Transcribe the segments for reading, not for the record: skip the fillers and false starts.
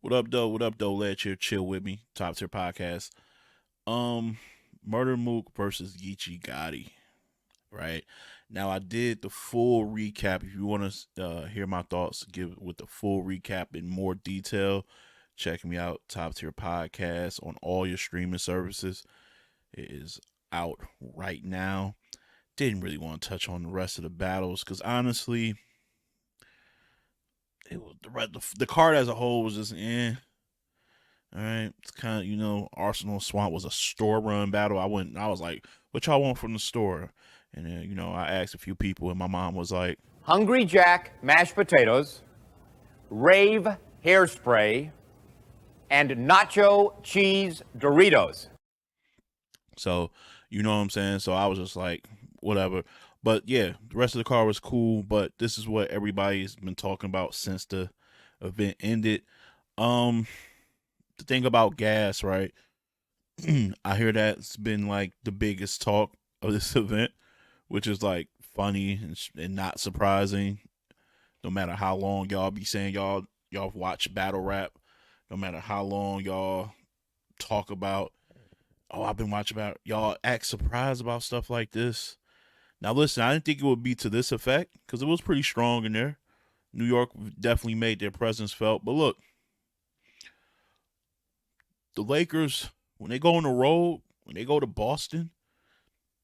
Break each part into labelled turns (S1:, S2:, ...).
S1: What up, though? What up, though? Let you chill with me. Top tier podcast. Murda Mook versus Geechi Gotti. Right now, I did the full recap. If you want to hear my thoughts, give with the full recap in more detail. Check me out. Top tier podcast on all your streaming services. It is out right now. Didn't really want to touch on the rest of the battles because honestly, it was the card as a whole was just all right. It's kind of Arsenal Swamp was a store run battle. I was like, what y'all want from the store? And then I asked a few people, and my mom was like,
S2: Hungry Jack mashed potatoes, Rave hairspray, and nacho cheese Doritos.
S1: So you know what I'm saying. So I was just like, whatever. But yeah, the rest of the card was cool. But this is what everybody's been talking about since the event ended. The thing about gas, right? I hear that's been like the biggest talk of this event, which is like funny and not surprising. No matter how long y'all be saying y'all watch battle rap, no matter how long y'all talk about, oh, I've been watching about, y'all act surprised about stuff like this. Now listen, I didn't think it would be to this effect because it was pretty strong in there. New York definitely made their presence felt. But look, the Lakers, when they go on the road, when they go to Boston,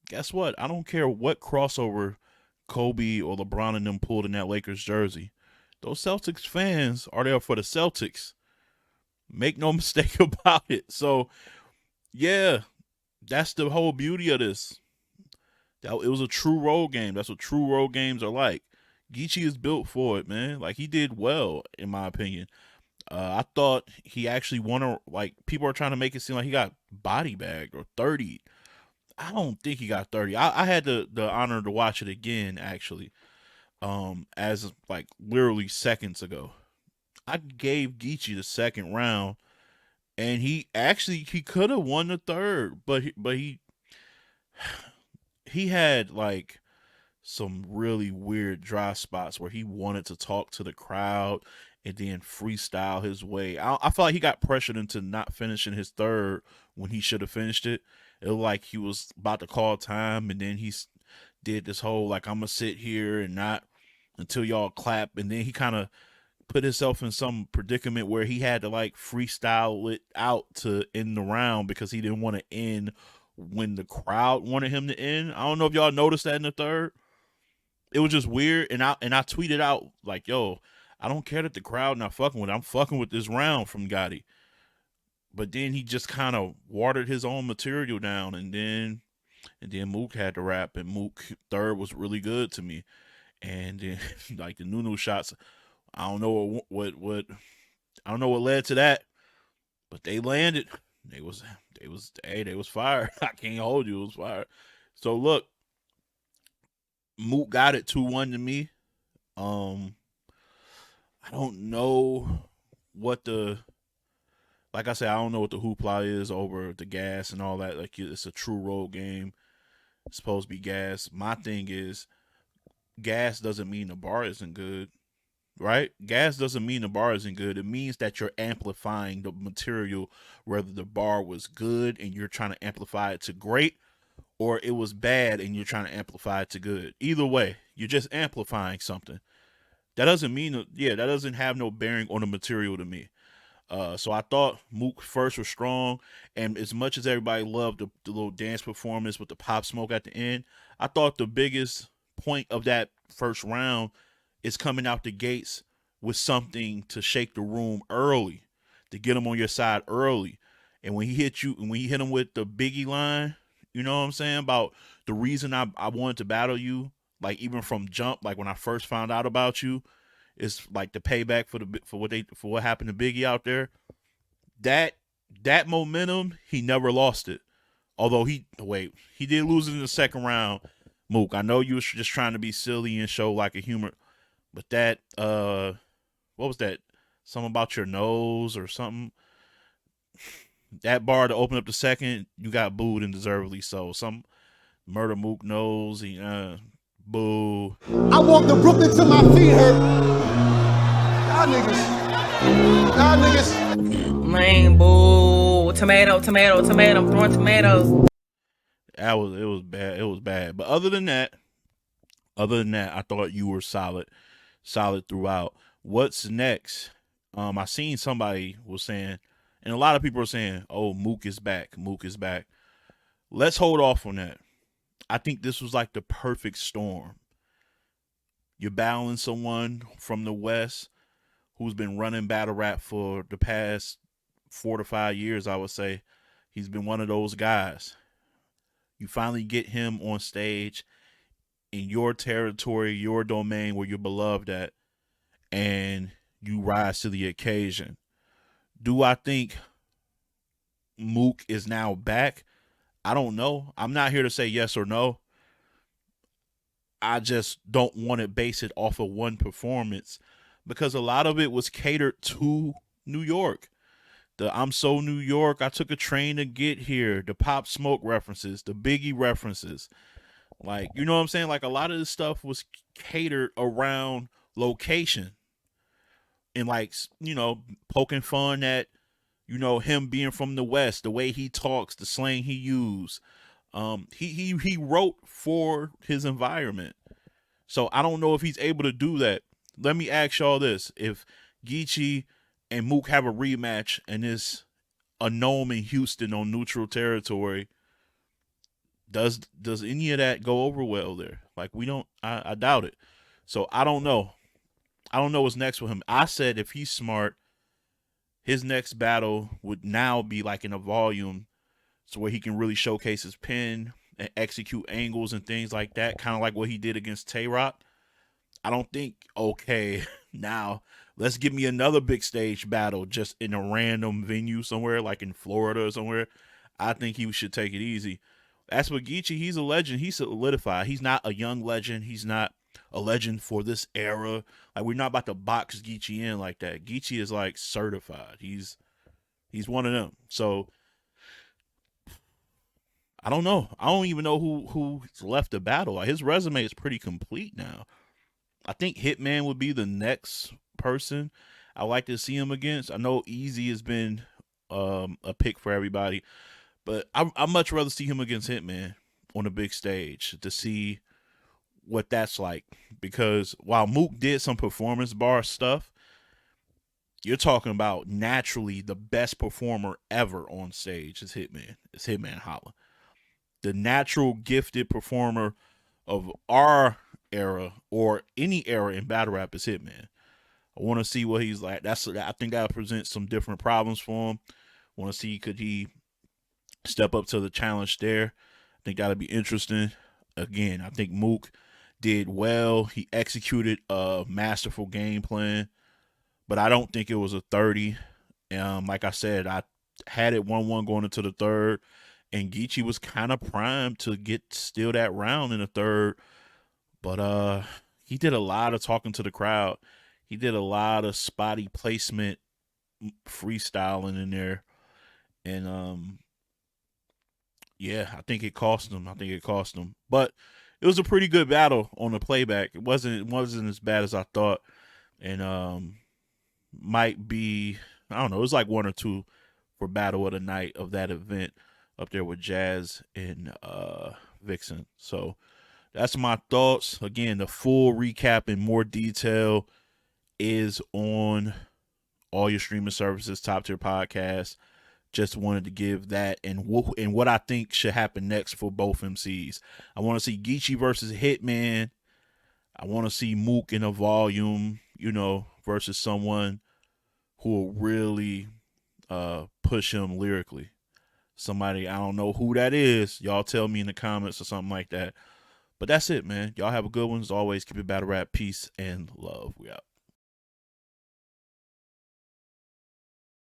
S1: guess what? I don't care what crossover Kobe or LeBron and them pulled in that Lakers jersey. Those Celtics fans are there for the Celtics. Make no mistake about it. So, yeah, that's the whole beauty of this. It was a true road game. That's what true road games are like. Geechi is built for it, man. Like, he did well, in my opinion. I thought he actually won people are trying to make it seem like he got body bagged or 30. I don't think he got 30. I had the honor to watch it again, actually, as like literally seconds ago. I gave Geechi the second round, and he could have won the third, but he had like some really weird dry spots where he wanted to talk to the crowd and then freestyle his way. I felt like he got pressured into not finishing his third when he should have finished it. It looked like he was about to call time, and then he did this whole like, I'm gonna sit here and not until y'all clap, and then he kind of put himself in some predicament where he had to like freestyle it out to end the round because he didn't want to end when the crowd wanted him to end. I don't know if y'all noticed that in the third. It was just weird, and I tweeted out like, yo, I don't care that the crowd not fucking with it. I'm fucking with this round from Gotti. But then he just kind of watered his own material down, and then Mook had to rap, and Mook third was really good to me. And then like the Nunu shots, I don't know what led to that, but they landed. They was fired. I can't hold you. It was fired. So look, Mook got it 2-1 to me. I don't know what like I said, I don't know what the hoopla is over the gas and all that. Like, it's a true road game. It's supposed to be gas. My thing is, gas doesn't mean the bar isn't good, right? Gas doesn't mean the bar isn't good. It means that you're amplifying the material, whether the bar was good and you're trying to amplify it to great, or it was bad and you're trying to amplify it to good. Either way, you're just amplifying something. That doesn't mean, that doesn't have no bearing on the material to me. So I thought Mook first was strong, and as much as everybody loved the little dance performance with the pop smoke at the end, I thought the biggest point of that first round is coming out the gates with something to shake the room early, to get him on your side early. And when he hit him with the Biggie line, you know what I'm saying, about the reason I wanted to battle you, like even from jump, like when I first found out about you, it's like the payback for what happened to Biggie out there. That momentum, he never lost it. Although he did lose it in the second round. Mook, I know you was just trying to be silly and show like a humor, but that what was that? Something about your nose or something. That bar to open up the second, you got booed and deservedly so. Some Murda Mook knows he boo.
S3: I walked to Brooklyn till my feet hurt. Y'all niggas Man, boo. Tomato. I'm throwing tomatoes.
S1: It was bad. It was bad. But other than that, I thought you were solid throughout. What's next? I seen somebody was saying, and a lot of people are saying, "Oh, Mook is back. Mook is back." Let's hold off on that. I think this was like the perfect storm. You're battling someone from the West who's been running battle rap for the past 4 to 5 years, I would say. He's been one of those guys. You finally get him on stage in your territory, your domain where you're beloved at, and you rise to the occasion. Do I think Mook is now back? I don't know. I'm not here to say yes or no. I just don't want to base it off of one performance because a lot of it was catered to New York. The I'm so New York, I took a train to get here, the Pop Smoke references, the Biggie references. Like, you know what I'm saying? Like, a lot of this stuff was catered around location and, like, poking fun at, him being from the West, the way he talks, the slang he used. He wrote for his environment. So I don't know if he's able to do that. Let me ask y'all this. If Geechi and Mook have a rematch and it's a Gnome in Houston on neutral territory, does any of that go over well there? Like, we don't, I doubt it. So I don't know. I don't know what's next with him. I said if he's smart, his next battle would now be like in a volume so where he can really showcase his pen and execute angles and things like that, kind of like what he did against Tay-Rock. I don't think, okay, now let's give me another big stage battle just in a random venue somewhere, like in Florida or somewhere. I think he should take it easy. As for Geechi, he's a legend. He's solidified. He's not a young legend. He's not a legend for this era. Like, we're not about to box Geechi in like that. Geechi is like certified. He's one of them. So I don't know. I don't even know who's left the battle. His resume is pretty complete now. I think Hitman would be the next person I like to see him against. I know Easy has been a pick for everybody, but I much rather see him against Hitman on a big stage to see what that's like. Because while Mook did some performance bar stuff, you're talking about naturally the best performer ever on stage is Hitman. It's Hitman Holla. The natural gifted performer of our era or any era in battle rap is Hitman. I want to see what he's like. I think that presents some different problems for him. I want to see could he step up to the challenge there. I think that'll be interesting. Again, I think Mook did well. He executed a masterful game plan, but I don't think it was a 30. Like I said, I had it 1-1 going into the third, and Geechi was kind of primed to get still that round in the third. But he did a lot of talking to the crowd. He did a lot of spotty placement freestyling in there. And yeah, I think it cost him. But it was a pretty good battle on the playback. It wasn't as bad as I thought. And might be, I don't know, it was like 1 or 2 for battle of the night of that event up there with Jazz and Vixen. So that's my thoughts. Again, the full recap in more detail is on all your streaming services, Top Tier Podcast. Just wanted to give that and what I think should happen next for both MCs. I want to see Geechi versus Hitman. I want to see Mook in a volume, versus someone who will really push him lyrically. Somebody, I don't know who that is. Y'all tell me in the comments or something like that. But that's it, man. Y'all have a good one. As always, keep it battle rap. Peace and love. We out.